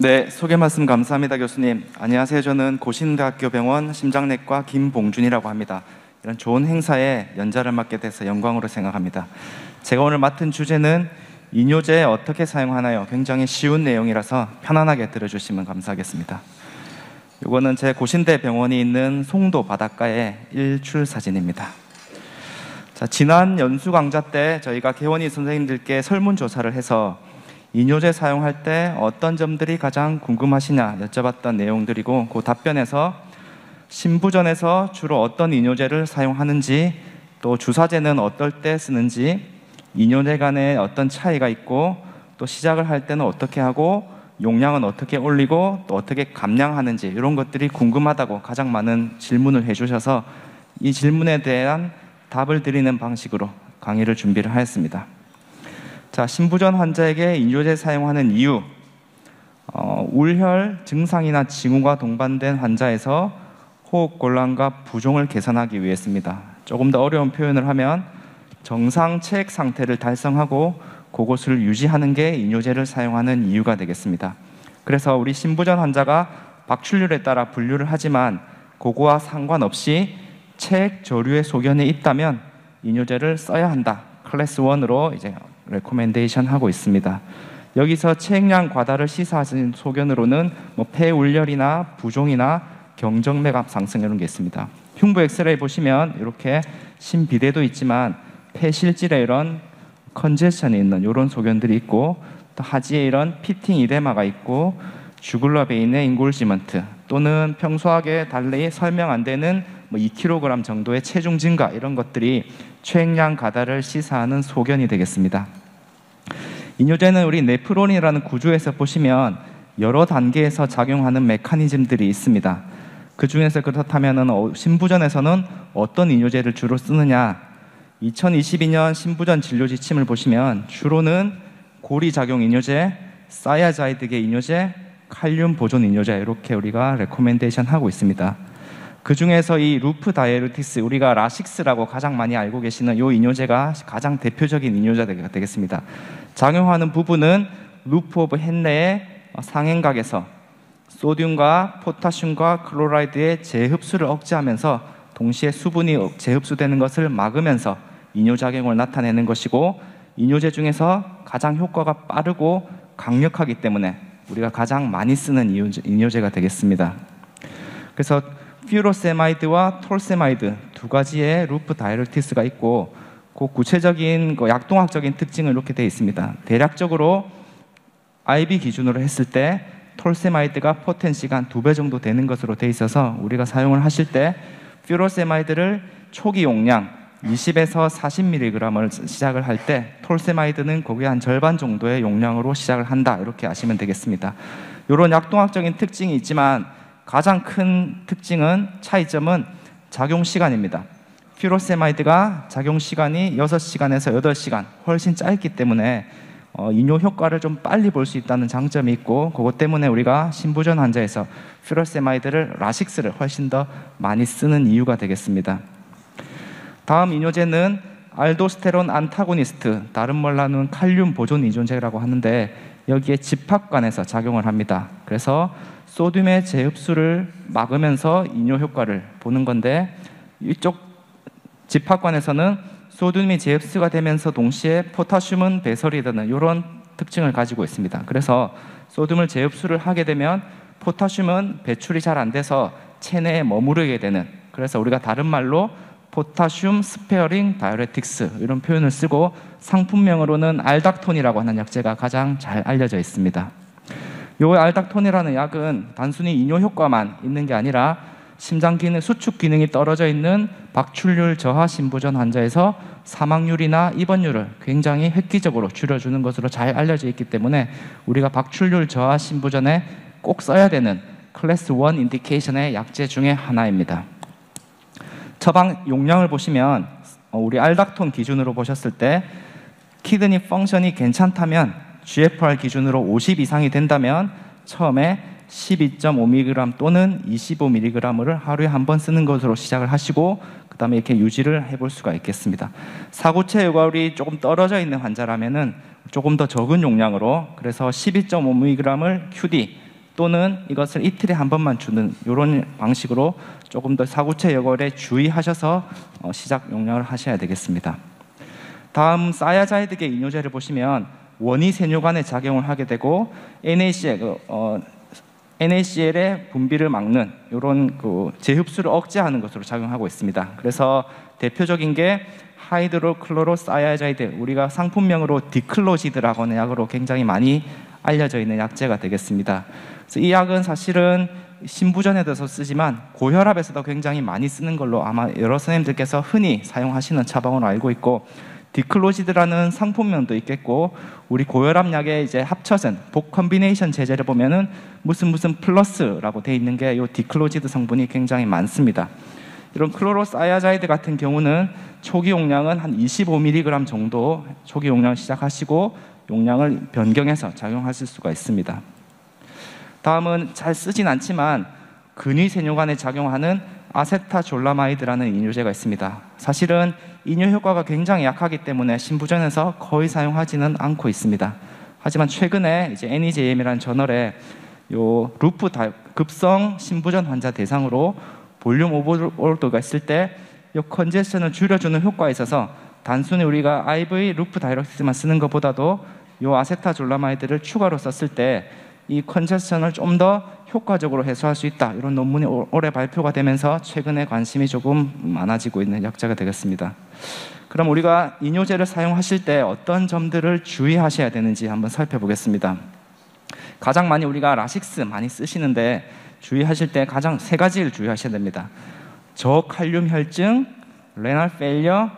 네, 소개 말씀 감사합니다, 교수님. 안녕하세요. 저는 고신대학교 병원 심장내과 김봉준이라고 합니다. 이런 좋은 행사에 연좌를 맡게 돼서 영광으로 생각합니다. 제가 오늘 맡은 주제는 이뇨제 어떻게 사용하나요? 굉장히 쉬운 내용이라서 편안하게 들어주시면 감사하겠습니다. 이거는 제 고신대 병원이 있는 송도 바닷가의 일출 사진입니다. 자, 지난 연수 강좌 때 저희가 개원의 선생님들께 설문조사를 해서 이뇨제 사용할 때 어떤 점들이 가장 궁금하시냐 여쭤봤던 내용들이고, 그 답변에서 신부전에서 주로 어떤 이뇨제를 사용하는지, 또 주사제는 어떨 때 쓰는지, 이뇨제 간에 어떤 차이가 있고, 또 시작을 할 때는 어떻게 하고 용량은 어떻게 올리고 또 어떻게 감량하는지, 이런 것들이 궁금하다고 가장 많은 질문을 해주셔서 이 질문에 대한 답을 드리는 방식으로 강의를 준비를 하였습니다. 자, 신부전 환자에게 이뇨제 사용하는 이유, 울혈 증상이나 징후가 동반된 환자에서 호흡곤란과 부종을 개선하기 위해서입니다. 조금 더 어려운 표현을 하면 정상 체액 상태를 달성하고 그것을 유지하는 게 이뇨제를 사용하는 이유가 되겠습니다. 그래서 우리 신부전 환자가 박출률에 따라 분류를 하지만 그거와 상관없이 체액 저류의 소견이 있다면 이뇨제를 써야 한다. 클래스 1으로 이제 레코멘데이션 하고 있습니다. 여기서 체액량 과다를 시사하신 소견으로는 폐울혈이나 부종이나 경정맥압 상승 이런 게 있습니다. 흉부 엑스레이 보시면 이렇게 심비대도 있지만 폐실질에 이런 컨제션이 있는 이런 소견들이 있고, 또 하지에 이런 피팅 이데마가 있고, 주글러 베인의 인골지먼트, 또는 평소하게 달리 설명 안 되는 2kg 정도의 체중 증가, 이런 것들이 체액량 과다를 시사하는 소견이 되겠습니다. 이뇨제는 우리 네프론이라는 구조에서 보시면 여러 단계에서 작용하는 메커니즘들이 있습니다. 그 중에서 그렇다면 신부전에서는 어떤 이뇨제를 주로 쓰느냐, 2022년 신부전 진료 지침을 보시면 주로는 고리작용 이뇨제, 사야자이드계 이뇨제, 칼륨 보존 이뇨제, 이렇게 우리가 레코멘데이션 하고 있습니다. 그 중에서 이 루프 다이우레틱스, 우리가 라식스라고 가장 많이 알고 계시는 이 이뇨제가 가장 대표적인 이뇨제가 되겠습니다. 작용하는 부분은 루프 오브 헨레의 상행각에서 소듐과 포타슘과 클로라이드의 재흡수를 억제하면서 동시에 수분이 재흡수되는 것을 막으면서 이뇨작용을 나타내는 것이고, 이뇨제 중에서 가장 효과가 빠르고 강력하기 때문에 우리가 가장 많이 쓰는 이뇨제가 되겠습니다. 그래서 퓨로세마이드와 톨세마이드 두 가지의 루프 다이우레틱스가 있고, 그 구체적인 약동학적인 특징은 이렇게 되어 있습니다. 대략적으로 IV 기준으로 했을 때 톨세마이드가 포텐시가 한 2배 정도 되는 것으로 되어 있어서 우리가 사용을 하실 때 퓨로세마이드를 초기 용량 20에서 40mg을 시작을 할 때 톨세마이드는 거기에 한 절반 정도의 용량으로 시작을 한다, 이렇게 아시면 되겠습니다. 이런 약동학적인 특징이 있지만 가장 큰 특징은, 차이점은 작용 시간입니다. 퓨로세마이드가 작용 시간이 6시간에서 8시간 훨씬 짧기 때문에 이뇨 효과를 좀 빨리 볼 수 있다는 장점이 있고, 그것 때문에 우리가 신부전 환자에서 퓨로세마이드를, 라식스를 훨씬 더 많이 쓰는 이유가 되겠습니다. 다음 이뇨제는 알도스테론 안타고니스트, 다른 말로 하는 칼륨 보존 이뇨제라고 하는데, 여기에 집합관에서 작용을 합니다. 그래서 소듐의 재흡수를 막으면서 이뇨 효과를 보는 건데, 이쪽 집합관에서는 소듐이 재흡수가 되면서 동시에 포타슘은 배설이 되는 이런 특징을 가지고 있습니다. 그래서 소듐을 재흡수를 하게 되면 포타슘은 배출이 잘 안 돼서 체내에 머무르게 되는, 그래서 우리가 다른 말로 포타슘 스페어링 다이우레틱스 이런 표현을 쓰고, 상품명으로는 알닥톤이라고 하는 약제가 가장 잘 알려져 있습니다. 이 알닥톤이라는 약은 단순히 이뇨 효과만 있는 게 아니라 심장 기능, 수축 기능이 떨어져 있는 박출률 저하 신부전 환자에서 사망률이나 입원율을 굉장히 획기적으로 줄여주는 것으로 잘 알려져 있기 때문에 우리가 박출률 저하 신부전에 꼭 써야 되는 클래스 1 인디케이션의 약제 중에 하나입니다. 처방 용량을 보시면 우리 알닥톤 기준으로 보셨을 때 키드니 펑션이 괜찮다면 GFR 기준으로 50 이상이 된다면 처음에 12.5mg 또는 25mg를 하루에 한 번 쓰는 것으로 시작을 하시고, 그 다음에 이렇게 유지를 해볼 수가 있겠습니다. 사구체 요과율이 조금 떨어져 있는 환자라면은 조금 더 적은 용량으로, 그래서 12.5mg을 QD 또는 이것을 이틀에 한 번만 주는 이런 방식으로 조금 더 사구체 여걸에 주의하셔서 시작 용량을 하셔야 되겠습니다. 다음 사야자이드계 이뇨제를 보시면 원이 세뇨간에 작용을 하게 되고 NaCl의 분비를 막는 이런 재흡수를 억제하는 것으로 작용하고 있습니다. 그래서 대표적인 게 하이드로클로로사야자이드, 우리가 상품명으로 디클로지드라고 하는 약으로 굉장히 많이 알려져 있는 약제가 되겠습니다. 그래서 이 약은 사실은 신부전에도 쓰지만 고혈압에서도 굉장히 많이 쓰는 걸로 아마 여러 선생님들께서 흔히 사용하시는 처방으로 알고 있고, 디클로지드라는 상품명도 있겠고, 우리 고혈압 약에 이제 합쳐진 복컨비네이션 제제를 보면은 무슨 플러스라고 되어 있는 게 이 디클로지드 성분이 굉장히 많습니다. 이런 클로로사야자이드 같은 경우는 초기 용량은 한 25mg 정도 초기 용량 시작하시고 용량을 변경해서 작용하실 수가 있습니다. 다음은 잘 쓰진 않지만 근위세뇨간에 작용하는 아세타졸라마이드라는 이뇨제가 있습니다. 사실은 이뇨 효과가 굉장히 약하기 때문에 신부전에서 거의 사용하지는 않고 있습니다. 하지만 최근에 이제 NEJM이라는 저널에 급성 신부전 환자 대상으로 볼륨 오버로드가 있을 때 이 컨제션을 줄여주는 효과가 있어서 단순히 우리가 IV 루프 다이럭시스만 쓰는 것보다도 이 아세타졸라마이드를 추가로 썼을 때 이 컨제션을 좀 더 효과적으로 해소할 수 있다, 이런 논문이 올해 발표가 되면서 최근에 관심이 조금 많아지고 있는 약제가 되겠습니다. 그럼 우리가 이뇨제를 사용하실 때 어떤 점들을 주의하셔야 되는지 한번 살펴보겠습니다. 가장 많이 우리가 라식스 많이 쓰시는데 주의하실 때 가장 3가지를 주의하셔야 됩니다. 저칼륨 혈증, 레날 페일리어,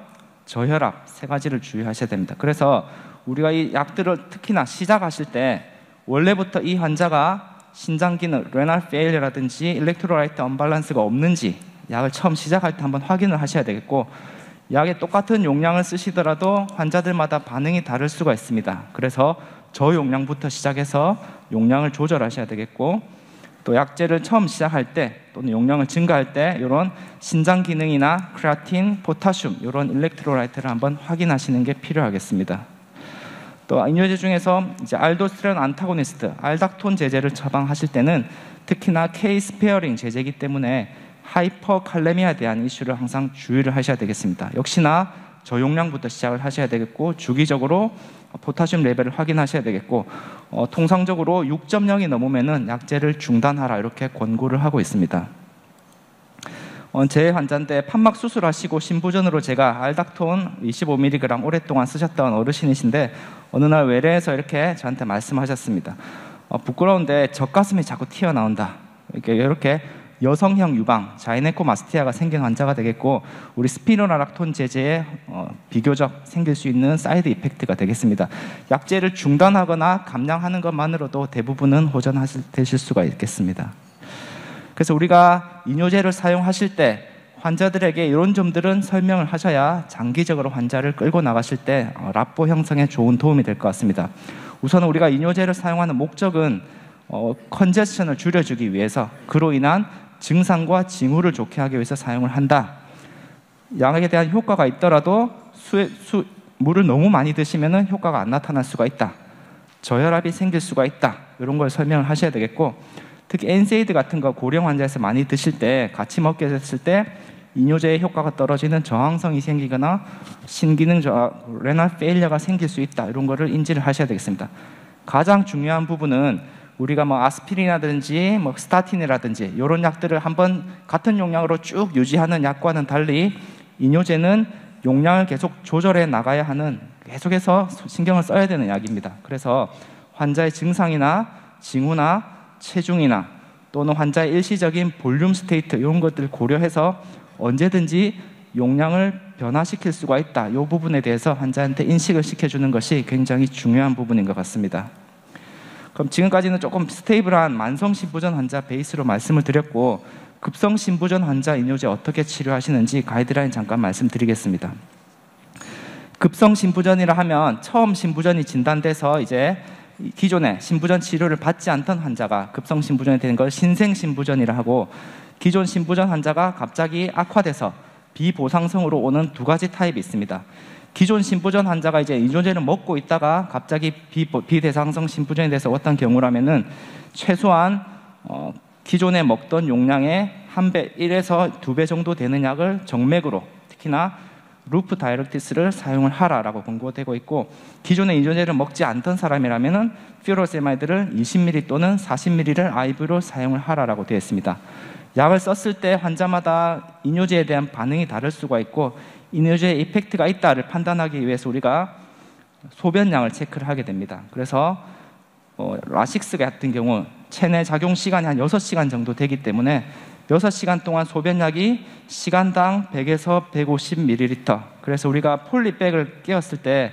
저혈압 3가지를 주의하셔야 됩니다. 그래서 우리가 이 약들을 특히나 시작하실 때 원래부터 이 환자가 신장 기능, 레날 페일리어라든지 일렉트로라이트 언밸런스가 없는지 약을 처음 시작할 때 한번 확인을 하셔야 되겠고, 약의 똑같은 용량을 쓰시더라도 환자들마다 반응이 다를 수가 있습니다. 그래서 저용량부터 시작해서 용량을 조절하셔야 되겠고, 또 약제를 처음 시작할 때 또는 용량을 증가할 때 이런 신장 기능이나 크레아틴, 포타슘 이런 일렉트로라이트를 한번 확인하시는 게 필요하겠습니다. 또 이뇨제 중에서 이제 알도스테론 안타고니스트, 알닥톤 제제를 처방하실 때는 특히나 K 스페어링 제제이기 때문에 하이퍼칼레미아에 대한 이슈를 항상 주의를 하셔야 되겠습니다. 역시나 저용량부터 시작을 하셔야 되겠고, 주기적으로 포타슘 레벨을 확인하셔야 되겠고, 통상적으로 6.0이 넘으면은 약제를 중단하라 이렇게 권고를 하고 있습니다. 제 환자인데 판막 수술하시고 신부전으로 제가 알닥톤 25mg 오랫동안 쓰셨던 어르신이신데 어느 날 외래에서 이렇게 저한테 말씀하셨습니다. 부끄러운데 젖가슴이 자꾸 튀어나온다. 이렇게 여성형 유방, 자이네코마스티아가 생긴 환자가 되겠고, 우리 스피노라락톤 제제에 비교적 생길 수 있는 사이드 이펙트가 되겠습니다. 약제를 중단하거나 감량하는 것만으로도 대부분은 호전되실 수가 있겠습니다. 그래서 우리가 이뇨제를 사용하실 때 환자들에게 이런 점들은 설명을 하셔야 장기적으로 환자를 끌고 나가실 때 라포 형성에 좋은 도움이 될 것 같습니다. 우선 우리가 이뇨제를 사용하는 목적은 컨제션을 줄여주기 위해서, 그로 인한 증상과 징후를 좋게 하기 위해서 사용을 한다. 약에 대한 효과가 있더라도 물을 너무 많이 드시면 효과가 안 나타날 수가 있다. 저혈압이 생길 수가 있다. 이런 걸 설명을 하셔야 되겠고, 특히 엔세이드 같은 거 고령 환자에서 많이 드실 때, 같이 먹게 됐을 때 이뇨제의 효과가 떨어지는 저항성이 생기거나 신기능 저하, 레날 페일리어가 생길 수 있다. 이런 거를 인지를 하셔야 되겠습니다. 가장 중요한 부분은 우리가 아스피린이라든지 스타틴이라든지 이런 약들을 한번 같은 용량으로 쭉 유지하는 약과는 달리 이뇨제는 용량을 계속 조절해 나가야 하는, 계속해서 신경을 써야 되는 약입니다. 그래서 환자의 증상이나 징후나 체중이나 또는 환자의 일시적인 볼륨 스테이트 이런 것들을 고려해서 언제든지 용량을 변화시킬 수가 있다. 이 부분에 대해서 환자한테 인식을 시켜주는 것이 굉장히 중요한 부분인 것 같습니다. 그럼 지금까지는 조금 스테이블한 만성 신부전 환자 베이스로 말씀을 드렸고, 급성 신부전 환자 이뇨제 어떻게 치료하시는지 가이드라인 잠깐 말씀드리겠습니다. 급성 신부전이라 하면 처음 신부전이 진단돼서 이제 기존에 신부전 치료를 받지 않던 환자가 급성 신부전이 되는 걸 신생 신부전이라 하고, 기존 신부전 환자가 갑자기 악화돼서 비보상성으로 오는 2가지 타입이 있습니다. 기존 신부전 환자가 이제 이뇨제를 먹고 있다가 갑자기 비대사성 신부전이 돼서 어떤 경우라면은 최소한 기존에 먹던 용량의 1에서 2배 정도 되는 약을 정맥으로, 특히나 루프 다이렉티스를 사용을 하라라고 권고되고 있고, 기존에 이뇨제를 먹지 않던 사람이라면은 퓨로세마이드를 20ml 또는 40ml를 IV로 사용을 하라라고 되어 있습니다. 약을 썼을 때 환자마다 이뇨제에 대한 반응이 다를 수가 있고, 이뇨제에 이펙트가 있다를 판단하기 위해서 우리가 소변량을 체크를 하게 됩니다. 그래서 라식스 같은 경우 체내 작용 시간이 한 6시간 정도 되기 때문에 6시간 동안 소변량이 시간당 100에서 150ml, 그래서 우리가 폴리백을 끼웠을 때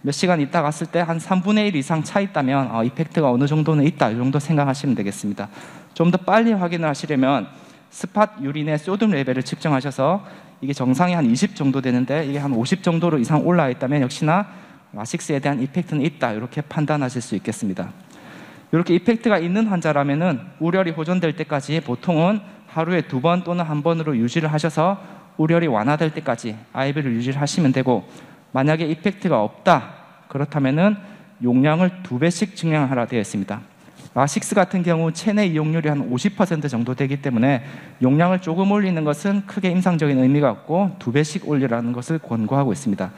몇 시간 있다 갔을 때 한 3분의 1 이상 차 있다면 이펙트가 어느 정도는 있다, 이 정도 생각하시면 되겠습니다. 좀 더 빨리 확인을 하시려면 스팟 유린의 소듐 레벨을 측정하셔서 이게 정상이 한 20 정도 되는데 이게 한 50 정도로 이상 올라와 있다면 역시나 라식스에 대한 이펙트는 있다, 이렇게 판단하실 수 있겠습니다. 이렇게 이펙트가 있는 환자라면은 우려이 호전될 때까지 보통은 하루에 2번 또는 1번으로 유지를 하셔서 우려이 완화될 때까지 IV를 유지를 하시면 되고, 만약에 이펙트가 없다 그렇다면은 용량을 2배씩 증량하라 되어 있습니다. 라식스 같은 경우 체내 이용률이 한 50% 정도 되기 때문에 용량을 조금 올리는 것은 크게 임상적인 의미가 없고 2배씩 올리라는 것을 권고하고 있습니다.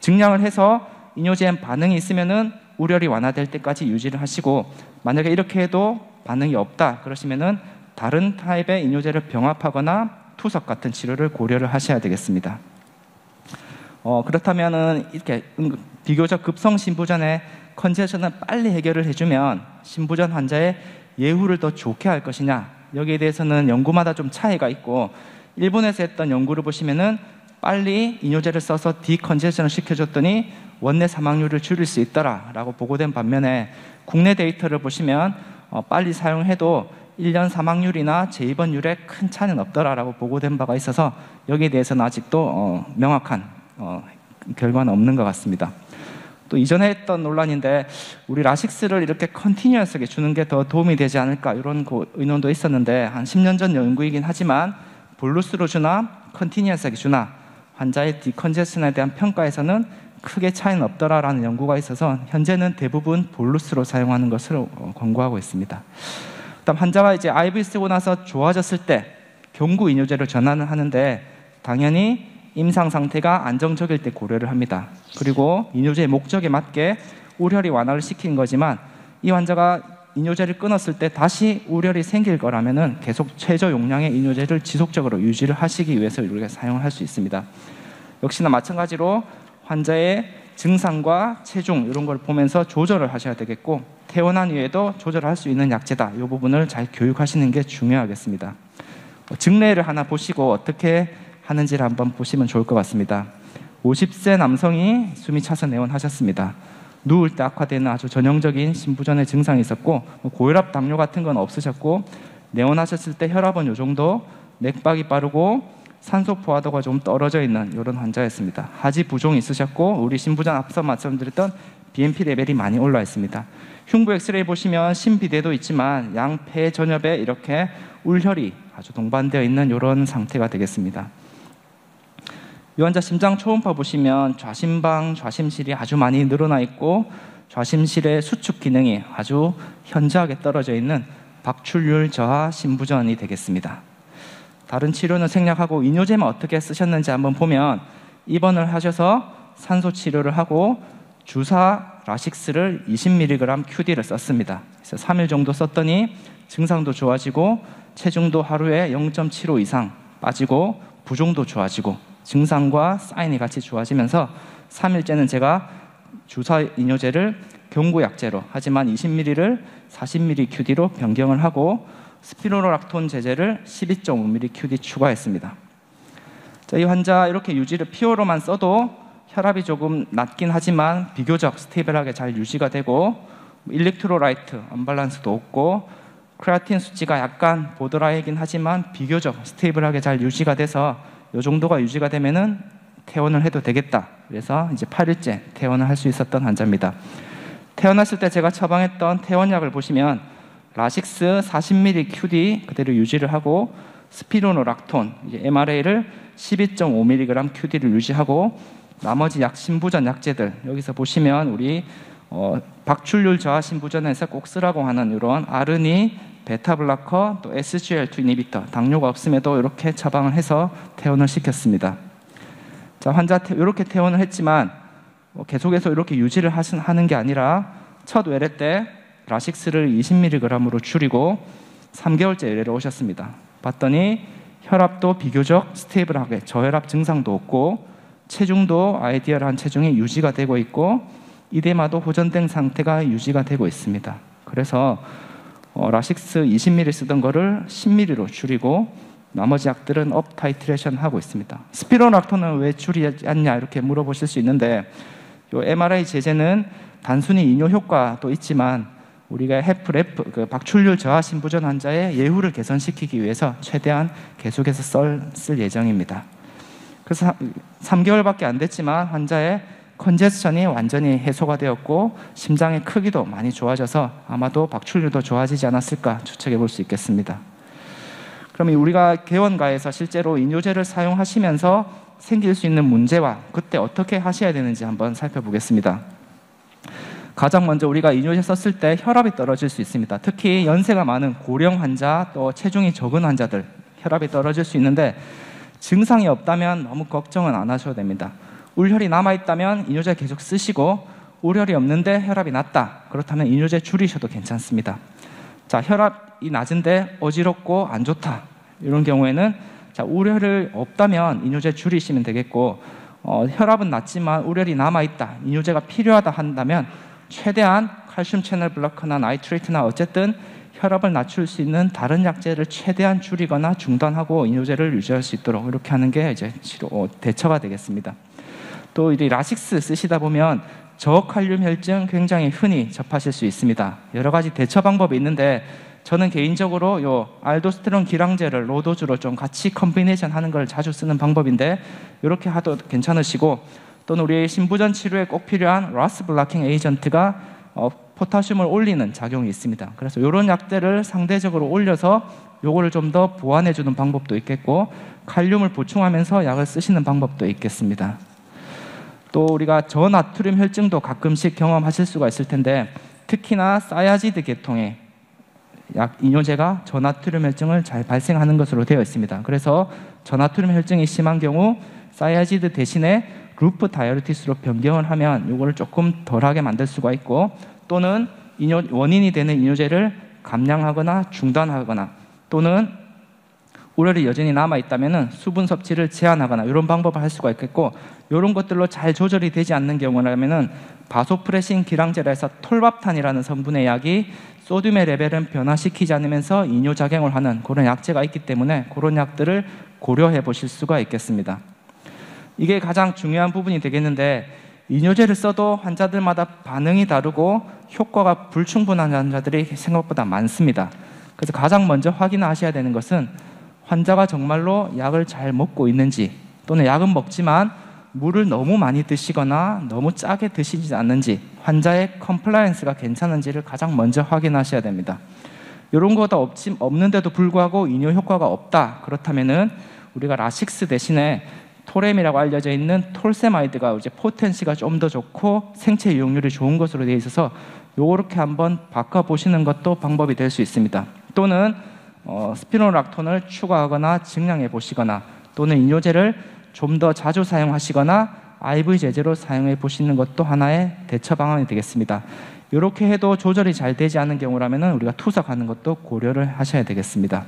증량을 해서 이뇨제에 반응이 있으면은 우려이 완화될 때까지 유지를 하시고, 만약에 이렇게 해도 반응이 없다 그러시면은 다른 타입의 이뇨제를 병합하거나 투석 같은 치료를 고려를 하셔야 되겠습니다. 그렇다면은 이렇게 비교적 급성 신부전의 컨제션을 빨리 해결을 해주면 신부전 환자의 예후를 더 좋게 할 것이냐, 여기에 대해서는 연구마다 좀 차이가 있고, 일본에서 했던 연구를 보시면은 빨리 이뇨제를 써서 디컨제션을 시켜줬더니 원내 사망률을 줄일 수 있더라라고 보고된 반면에, 국내 데이터를 보시면 빨리 사용해도 1년 사망률이나 재입원율에 큰 차이는 없더라라고 보고된 바가 있어서 여기에 대해서는 아직도 명확한 결과는 없는 것 같습니다. 또 이전에 했던 논란인데, 우리 라식스를 이렇게 컨티뉴어스하게 주는 게 더 도움이 되지 않을까, 이런 의논도 있었는데, 한 10년 전 연구이긴 하지만 볼루스로 주나 컨티뉴어스하게 주나 환자의 디컨제션에 대한 평가에서는 크게 차이는 없더라라는 연구가 있어서 현재는 대부분 볼루스로 사용하는 것을 권고하고 있습니다. 그다음 환자가 이제 IV 쓰고 나서 좋아졌을 때 경구 이뇨제로 전환을 하는데, 당연히 임상 상태가 안정적일 때 고려를 합니다. 그리고 이뇨제의 목적에 맞게 우려이 완화를 시킨 거지만, 이 환자가 이뇨제를 끊었을 때 다시 우려이 생길 거라면은 계속 최저 용량의 이뇨제를 지속적으로 유지를 하시기 위해서 우리가 사용을 할 수 있습니다. 역시나 마찬가지로 환자의 증상과 체중 이런 걸 보면서 조절을 하셔야 되겠고, 퇴원한 이후에도 조절할 수 있는 약제다, 이 부분을 잘 교육하시는 게 중요하겠습니다. 증례를 하나 보시고 어떻게 하는지를 한번 보시면 좋을 것 같습니다. 50세 남성이 숨이 차서 내원하셨습니다. 누울 때 악화되는 아주 전형적인 신부전의 증상이 있었고, 고혈압, 당뇨 같은 건 없으셨고, 내원하셨을 때 혈압은 이 정도, 맥박이 빠르고 산소 포화도가 좀 떨어져 있는 이런 환자였습니다. 하지 부종이 있으셨고, 우리 신부전 앞서 말씀드렸던 BNP 레벨이 많이 올라 있습니다. 흉부 엑스레이 보시면 심비대도 있지만 양폐 전엽에 이렇게 울혈이 아주 동반되어 있는 이런 상태가 되겠습니다. 이 환자 심장 초음파 보시면 좌심방, 좌심실이 아주 많이 늘어나 있고, 좌심실의 수축 기능이 아주 현저하게 떨어져 있는 박출률 저하 신부전이 되겠습니다. 다른 치료는 생략하고 이뇨제만 어떻게 쓰셨는지 한번 보면, 입원을 하셔서 산소 치료를 하고 주사 라식스를 20mg QD를 썼습니다. 그래서 3일 정도 썼더니 증상도 좋아지고 체중도 하루에 0.75 이상 빠지고 부종도 좋아지고 증상과 사인이 같이 좋아지면서 3일째는 제가 주사 이뇨제를 경구약제로, 하지만 20ml를 40ml QD로 변경을 하고 스피로락톤 제제를 12.5ml QD 추가했습니다. 자, 이 환자 이렇게 유지를 피오로만 써도 혈압이 조금 낮긴 하지만 비교적 스테이블하게 잘 유지가 되고, 일렉트로라이트 언밸런스도 없고, 크레아틴 수치가 약간 보드라이긴 하지만 비교적 스테이블하게 잘 유지가 돼서 이 정도가 유지가 되면은 퇴원을 해도 되겠다. 그래서 이제 8일째 퇴원을 할 수 있었던 환자입니다. 퇴원했을 때 제가 처방했던 퇴원약을 보시면 라식스 40ml QD 그대로 유지를 하고, 스피로노락톤 MRA를 12.5mg QD를 유지하고, 나머지 신부전 약제들, 여기서 보시면 우리 박출률 저하 신부전에서 꼭 쓰라고 하는 이런 아르니, 베타블라커, 또 SGLT 이니비터, 당뇨가 없음에도 이렇게 처방을 해서 퇴원을 시켰습니다. 자, 환자 이렇게 퇴원을 했지만 계속해서 이렇게 유지를 하는 게 아니라 첫 외래 때 라식스를 20mg으로 줄이고 3개월째 외래를 오셨습니다. 봤더니 혈압도 비교적 스테이블하게 저혈압 증상도 없고 체중도 아이디얼한 체중이 유지가 되고 있고 이데마도 호전된 상태가 유지가 되고 있습니다. 그래서 라식스 20ml 쓰던 거를 10ml로 줄이고 나머지 약들은 업 타이트레이션 하고 있습니다. 스피로락톤은 왜 줄이지 않냐 이렇게 물어보실 수 있는데 이 MRI 제제는 단순히 이뇨 효과도 있지만 우리가 해프레프, 박출률 저하 신부전 환자의 예후를 개선시키기 위해서 최대한 계속해서 쓸 예정입니다. 그래서 3개월밖에 안 됐지만 환자의 컨제스션이 완전히 해소가 되었고 심장의 크기도 많이 좋아져서 아마도 박출률도 좋아지지 않았을까 추측해 볼 수 있겠습니다. 그러면 우리가 개원가에서 실제로 이뇨제를 사용하시면서 생길 수 있는 문제와 그때 어떻게 하셔야 되는지 한번 살펴보겠습니다. 가장 먼저 우리가 이뇨제 썼을 때 혈압이 떨어질 수 있습니다. 특히 연세가 많은 고령 환자 또 체중이 적은 환자들 혈압이 떨어질 수 있는데 증상이 없다면 너무 걱정은 안 하셔도 됩니다. 울혈이 남아있다면 이뇨제 계속 쓰시고 울혈이 없는데 혈압이 낮다. 그렇다면 이뇨제 줄이셔도 괜찮습니다. 자, 혈압이 낮은데 어지럽고 안 좋다. 이런 경우에는 자, 울혈이 없다면 이뇨제 줄이시면 되겠고 혈압은 낮지만 울혈이 남아있다. 이뇨제가 필요하다 한다면 최대한 칼슘 채널 블로커나 나이트레이트나 어쨌든 혈압을 낮출 수 있는 다른 약제를 최대한 줄이거나 중단하고 이뇨제를 유지할 수 있도록 이렇게 하는 게 이제 대처가 되겠습니다. 또 이 라식스 쓰시다 보면 저칼륨 혈증 굉장히 흔히 접하실 수 있습니다. 여러 가지 대처 방법이 있는데 저는 개인적으로 요 알도스테론 기량제를 로도주로 좀 같이 컨비네이션 하는 걸 자주 쓰는 방법인데 이렇게 하도 괜찮으시고 또는 우리 신부전 치료에 꼭 필요한 라스 블라킹 에이전트가 포타슘을 올리는 작용이 있습니다. 그래서 이런 약들을 상대적으로 올려서 요거를 좀 더 보완해 주는 방법도 있겠고 칼륨을 보충하면서 약을 쓰시는 방법도 있겠습니다. 또 우리가 저나트륨 혈증도 가끔씩 경험하실 수가 있을 텐데 특히나 사야지드 계통의 이뇨제가 저나트륨 혈증을 잘 발생하는 것으로 되어 있습니다. 그래서 저나트륨 혈증이 심한 경우 사야지드 대신에 루프 다이어리티스로 변경을 하면 이거를 조금 덜하게 만들 수가 있고 또는 원인이 되는 이뇨제를 감량하거나 중단하거나 또는 울혈이 여전히 남아있다면 수분 섭취를 제한하거나 이런 방법을 할 수가 있겠고 이런 것들로 잘 조절이 되지 않는 경우라면 바소프레신 기량제라 해서 톨밥탄이라는 성분의 약이 소듐의 레벨은 변화시키지 않으면서 이뇨작용을 하는 그런 약제가 있기 때문에 그런 약들을 고려해 보실 수가 있겠습니다. 이게 가장 중요한 부분이 되겠는데 이뇨제를 써도 환자들마다 반응이 다르고 효과가 불충분한 환자들이 생각보다 많습니다. 그래서 가장 먼저 확인하셔야 되는 것은 환자가 정말로 약을 잘 먹고 있는지 또는 약은 먹지만 물을 너무 많이 드시거나 너무 짜게 드시지 않는지 환자의 컴플라이언스가 괜찮은지를 가장 먼저 확인하셔야 됩니다. 이런 거도 없는데도 불구하고 이뇨 효과가 없다. 그렇다면은 우리가 라식스 대신에 토렘이라고 알려져 있는 톨세마이드가 이제 포텐시가 좀 더 좋고 생체 이용률이 좋은 것으로 되어 있어서 요렇게 한번 바꿔보시는 것도 방법이 될 수 있습니다. 또는 스피노락톤을 추가하거나 증량해 보시거나 또는 이뇨제를 좀 더 자주 사용하시거나 IV 제제로 사용해 보시는 것도 하나의 대처 방안이 되겠습니다. 이렇게 해도 조절이 잘 되지 않은 경우라면 우리가 투석하는 것도 고려를 하셔야 되겠습니다.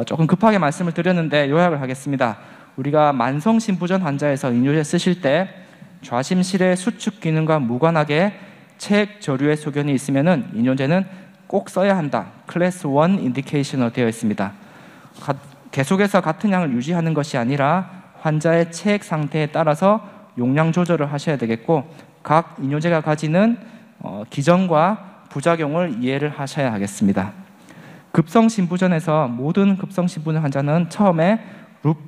조금 급하게 말씀을 드렸는데 요약을 하겠습니다. 우리가 만성 신부전 환자에서 이뇨제 쓰실 때 좌심실의 수축 기능과 무관하게 체액 저류의 소견이 있으면 이뇨제는 꼭 써야 한다. 클래스 1 인디케이션으로 되어 있습니다. 계속해서 같은 양을 유지하는 것이 아니라 환자의 체액 상태에 따라서 용량 조절을 하셔야 되겠고 각 이뇨제가 가지는 기전과 부작용을 이해를 하셔야 하겠습니다. 급성 신부전에서 모든 급성 신부전 환자는 처음에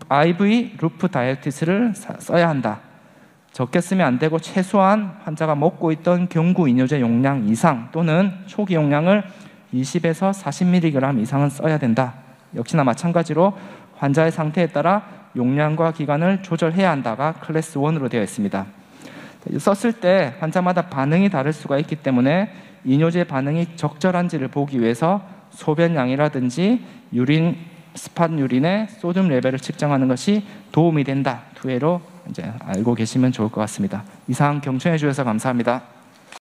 IV 루프 다이어티스를 써야 한다. 적게 쓰면 안 되고 최소한 환자가 먹고 있던 경구 이뇨제 용량 이상 또는 초기 용량을 20에서 40mg 이상은 써야 된다. 역시나 마찬가지로 환자의 상태에 따라 용량과 기간을 조절해야 한다가 클래스 1으로 되어 있습니다. 썼을 때 환자마다 반응이 다를 수가 있기 때문에 이뇨제 반응이 적절한지를 보기 위해서 소변량이라든지 유린, 스팟 유린의 소듐 레벨을 측정하는 것이 도움이 된다. 2회로 이제 알고 계시면 좋을 것 같습니다. 이상 경청해 주셔서 감사합니다.